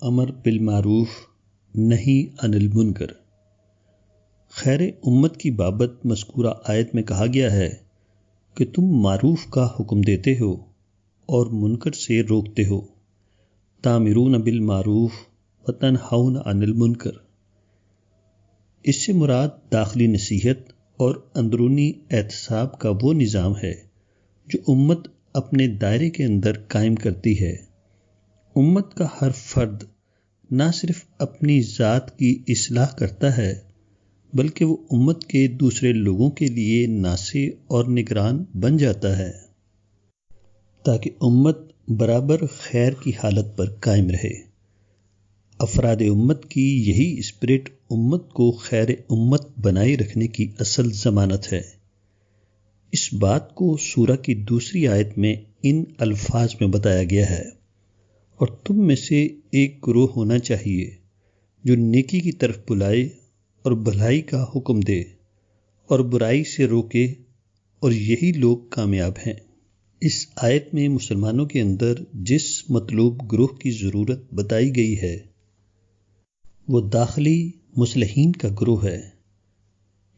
امر بالمعروف نہی عن المنکر۔ خیر امت کی بابت مذکورہ آیت میں کہا گیا ہے کہ تم معروف کا حکم دیتے ہو اور منکر سے روکتے ہو، تامرون بالمعروف وتنہون عن المنکر۔ اس سے مراد داخلی نصیحت اور اندرونی احتساب کا وہ نظام ہے جو امت اپنے دائرے کے اندر قائم کرتی ہے۔ امت کا ہر فرد نہ صرف اپنی ذات کی اصلاح کرتا ہے بلکہ وہ امت کے دوسرے لوگوں کے لیے ناصح اور نگران بن جاتا ہے تاکہ امت برابر خیر کی حالت پر قائم رہے۔ افراد امت کی یہی اسپرٹ امت کو خیر امت بنائے رکھنے کی اصل ضمانت ہے۔ اس بات کو سورہ کی دوسری آیت میں ان الفاظ میں بتایا گیا ہے، اور تم میں سے ایک گروہ ہونا چاہیے جو نیکی کی طرف بلائے اور بھلائی کا حکم دے اور برائی سے روکے، اور یہی لوگ کامیاب ہیں۔ اس آیت میں مسلمانوں کے اندر جس مطلوب گروہ کی ضرورت بتائی گئی ہے وہ داخلی مصلحین کا گروہ ہے۔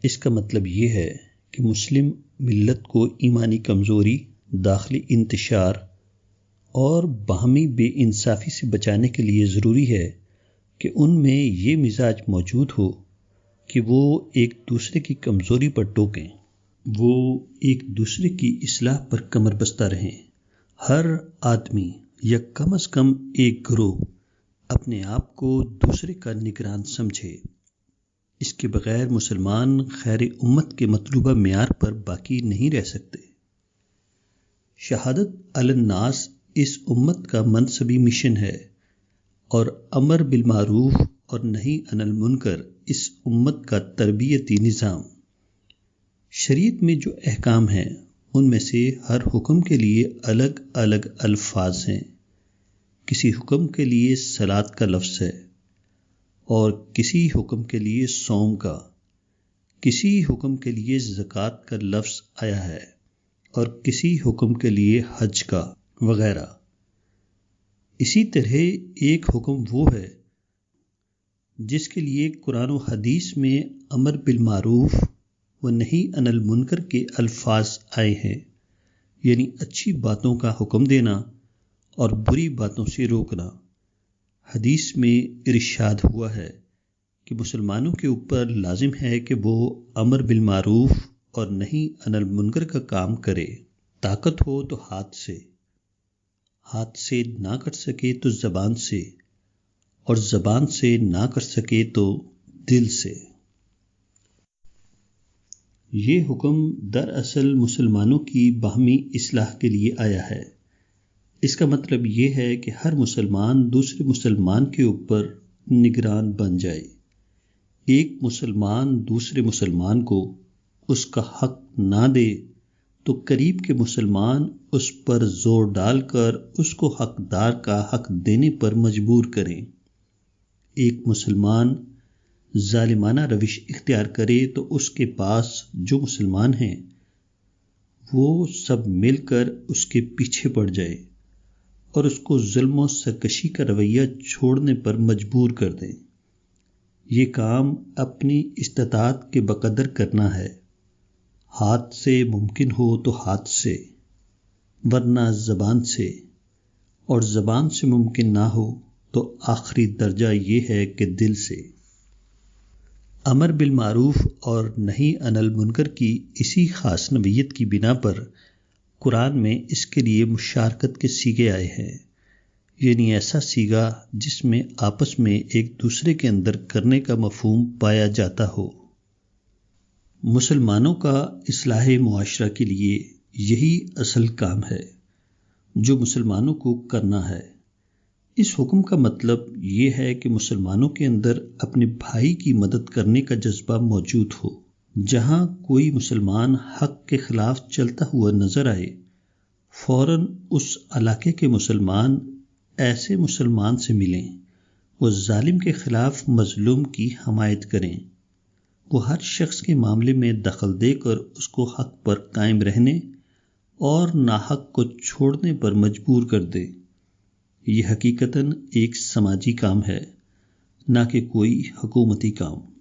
اس کا مطلب یہ ہے کہ مسلم ملت کو ایمانی کمزوری، داخلی انتشار اور باہمی بے انصافی سے بچانے کے لیے ضروری ہے کہ ان میں یہ مزاج موجود ہو کہ وہ ایک دوسرے کی کمزوری پر ٹوکیں، وہ ایک دوسرے کی اصلاح پر کمر بستہ رہیں۔ ہر آدمی یا کم از کم ایک گروہ اپنے آپ کو دوسرے کا نگران سمجھے۔ اس کے بغیر مسلمان خیر امت کے مطلوبہ معیار پر باقی نہیں رہ سکتے۔ شہادت علی الناس اس امت کا منصبی مشن ہے، اور امر بالمعروف اور نہی عن المنکر اس امت کا تربیتی نظام۔ شریعت میں جو احکام ہیں ان میں سے ہر حکم کے لیے الگ الگ الفاظ ہیں۔ کسی حکم کے لیے صلاۃ کا لفظ ہے اور کسی حکم کے لیے صوم کا، کسی حکم کے لیے زکوٰۃ کا لفظ آیا ہے اور کسی حکم کے لیے حج کا وغیرہ۔ اسی طرح ایک حکم وہ ہے جس کے لیے قرآن و حدیث میں امر بالمعروف و نہی عن المنکر کے الفاظ آئے ہیں، یعنی اچھی باتوں کا حکم دینا اور بری باتوں سے روکنا۔ حدیث میں ارشاد ہوا ہے کہ مسلمانوں کے اوپر لازم ہے کہ وہ امر بالمعروف اور نہی عن المنکر کا کام کرے۔ طاقت ہو تو ہاتھ سے نہ کر سکے تو زبان سے، اور زبان سے نہ کر سکے تو دل سے۔ یہ حکم دراصل مسلمانوں کی باہمی اصلاح کے لیے آیا ہے۔ اس کا مطلب یہ ہے کہ ہر مسلمان دوسرے مسلمان کے اوپر نگران بن جائے۔ ایک مسلمان دوسرے مسلمان کو اس کا حق نہ دے تو قریب کے مسلمان اس پر زور ڈال کر اس کو حقدار کا حق دینے پر مجبور کریں۔ ایک مسلمان ظالمانہ روش اختیار کرے تو اس کے پاس جو مسلمان ہیں وہ سب مل کر اس کے پیچھے پڑ جائے اور اس کو ظلم و سرکشی کا رویہ چھوڑنے پر مجبور کر دیں۔ یہ کام اپنی استطاعت کے بقدر کرنا ہے۔ ہاتھ سے ممکن ہو تو ہاتھ سے، ورنہ زبان سے، اور زبان سے ممکن نہ ہو تو آخری درجہ یہ ہے کہ دل سے۔ امر بالمعروف اور نہی عن المنکر کی اسی خاص نوعیت کی بنا پر قرآن میں اس کے لیے مشارکت کے صیغے آئے ہیں، یعنی ایسا صیغہ جس میں آپس میں ایک دوسرے کے اندر کرنے کا مفہوم پایا جاتا ہو۔ مسلمانوں کا اصلاح معاشرہ کے لیے یہی اصل کام ہے جو مسلمانوں کو کرنا ہے۔ اس حکم کا مطلب یہ ہے کہ مسلمانوں کے اندر اپنے بھائی کی مدد کرنے کا جذبہ موجود ہو۔ جہاں کوئی مسلمان حق کے خلاف چلتا ہوا نظر آئے، فوراً اس علاقے کے مسلمان ایسے مسلمان سے ملیں، وہ ظالم کے خلاف مظلوم کی حمایت کریں، وہ ہر شخص کے معاملے میں دخل دے کر اس کو حق پر قائم رہنے اور ناحق کو چھوڑنے پر مجبور کر دے۔ یہ حقیقتاً ایک سماجی کام ہے، نہ کہ کوئی حکومتی کام۔